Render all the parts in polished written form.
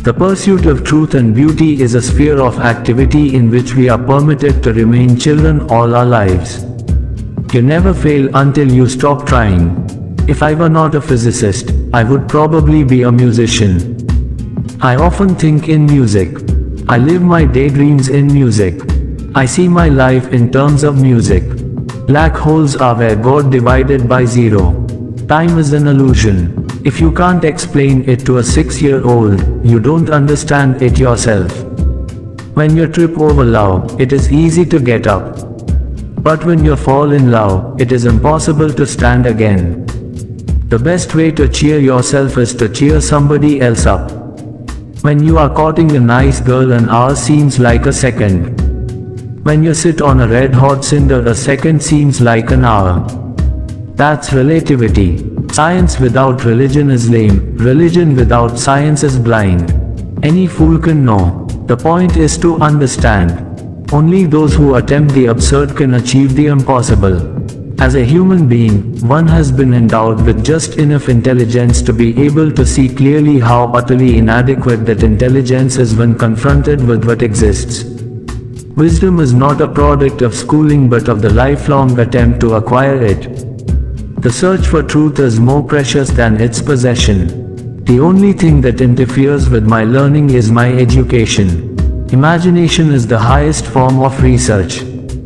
The pursuit of truth and beauty is a sphere of activity in which we are permitted to remain children all our lives. You never fail until you stop trying. If I were not a physicist, I would probably be a musician. I often think in music. I live my daydreams in music. I see my life in terms of music. Black holes are where God divided by zero. Time is an illusion. If you can't explain it to a 6-year-old, you don't understand it yourself. When you trip over love, it is easy to get up. But when you fall in love, it is impossible to stand again. The best way to cheer yourself is to cheer somebody else up. When you are courting a nice girl, an hour seems like a second. When you sit on a red-hot cinder, a second seems like an hour. That's relativity. Science without religion is lame. Religion without science is blind. Any fool can know. The point is to understand. Only those who attempt the absurd can achieve the impossible. As a human being, one has been endowed with just enough intelligence to be able to see clearly how utterly inadequate that intelligence is when confronted with what exists. Wisdom is not a product of schooling but of the lifelong attempt to acquire it. The search for truth is more precious than its possession. The only thing that interferes with my learning is my education. Imagination is the highest form of research.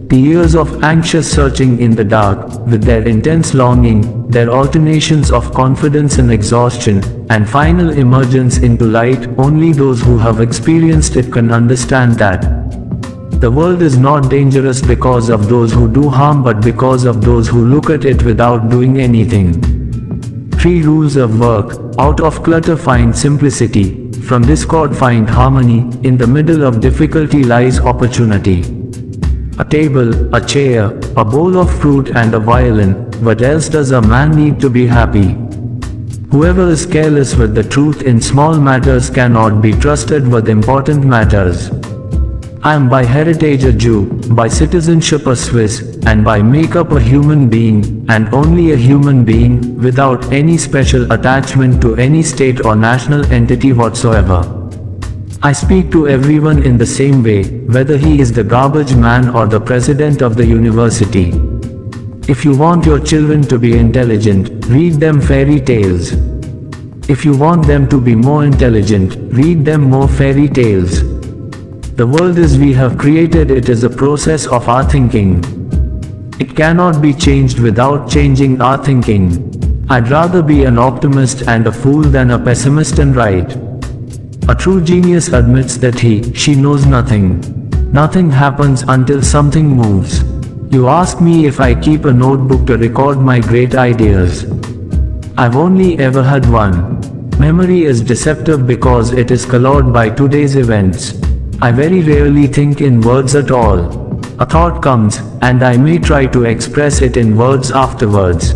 The years of anxious searching in the dark, with their intense longing, their alternations of confidence and exhaustion, and final emergence into light, only those who have experienced it can understand that. The world is not dangerous because of those who do harm but because of those who look at it without doing anything. 3 rules of work. Out of clutter find simplicity. From discord find harmony. In the middle of difficulty lies opportunity. A table, a chair, a bowl of fruit and a violin. What else does a man need to be happy? Whoever is careless with the truth in small matters cannot be trusted with important matters. I am by heritage a Jew, by citizenship a Swiss, and by makeup a human being, and only a human being, without any special attachment to any state or national entity whatsoever. I speak to everyone in the same way, whether he is the garbage man or the president of the university. If you want your children to be intelligent, read them fairy tales. If you want them to be more intelligent, read them more fairy tales. The world as we have created it is a process of our thinking. It cannot be changed without changing our thinking. I'd rather be an optimist and a fool than a pessimist and right. A true genius admits that she knows nothing. Nothing happens until something moves. You ask me if I keep a notebook to record my great ideas. I've only ever had one. Memory is deceptive because it is colored by today's events. I very rarely think in words at all. A thought comes, and I may try to express it in words afterwards.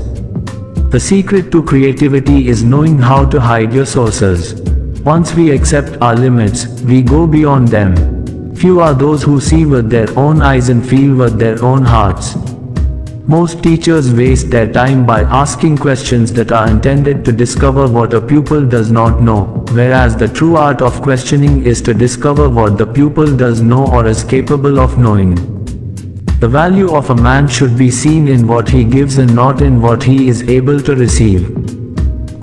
The secret to creativity is knowing how to hide your sources. Once we accept our limits, we go beyond them. Few are those who see with their own eyes and feel with their own hearts. Most teachers waste their time by asking questions that are intended to discover what a pupil does not know, whereas the true art of questioning is to discover what the pupil does know or is capable of knowing. The value of a man should be seen in what he gives and not in what he is able to receive.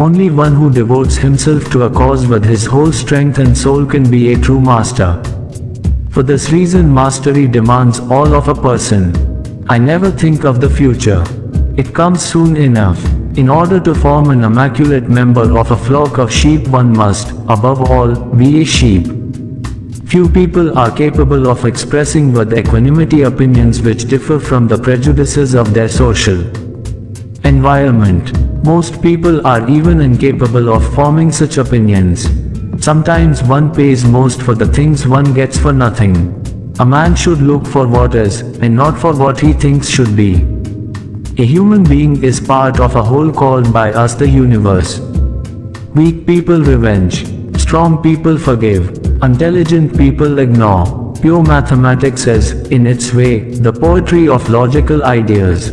Only one who devotes himself to a cause with his whole strength and soul can be a true master. For this reason, mastery demands all of a person. I never think of the future. It comes soon enough. In order to form an immaculate member of a flock of sheep, one must, above all, be a sheep. Few people are capable of expressing with equanimity opinions which differ from the prejudices of their social environment. Most people are even incapable of forming such opinions. Sometimes one pays most for the things one gets for nothing. A man should look for what is, and not for what he thinks should be. A human being is part of a whole called by us the universe. Weak people revenge. Strong people forgive. Intelligent people ignore. Pure mathematics is, in its way, the poetry of logical ideas.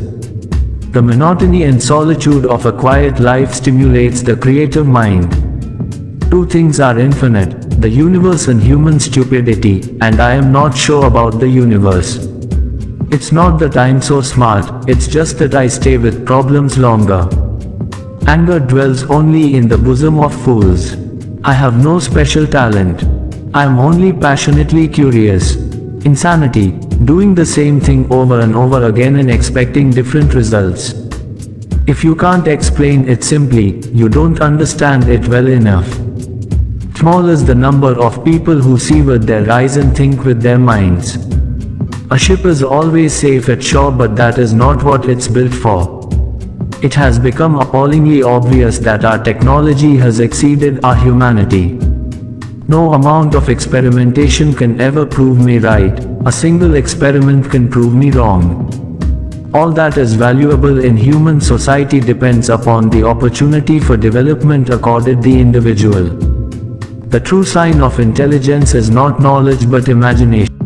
The monotony and solitude of a quiet life stimulates the creative mind. Two things are infinite, the universe and human stupidity, and I am not sure about the universe. It's not that I'm so smart, it's just that I stay with problems longer. Anger dwells only in the bosom of fools. I have no special talent. I am only passionately curious. Insanity, doing the same thing over and over again and expecting different results. If you can't explain it simply, you don't understand it well enough. Small is the number of people who see with their eyes and think with their minds. A ship is always safe at shore, but that is not what it's built for. It has become appallingly obvious that our technology has exceeded our humanity. No amount of experimentation can ever prove me right. A single experiment can prove me wrong. All that is valuable in human society depends upon the opportunity for development accorded the individual. The true sign of intelligence is not knowledge but imagination.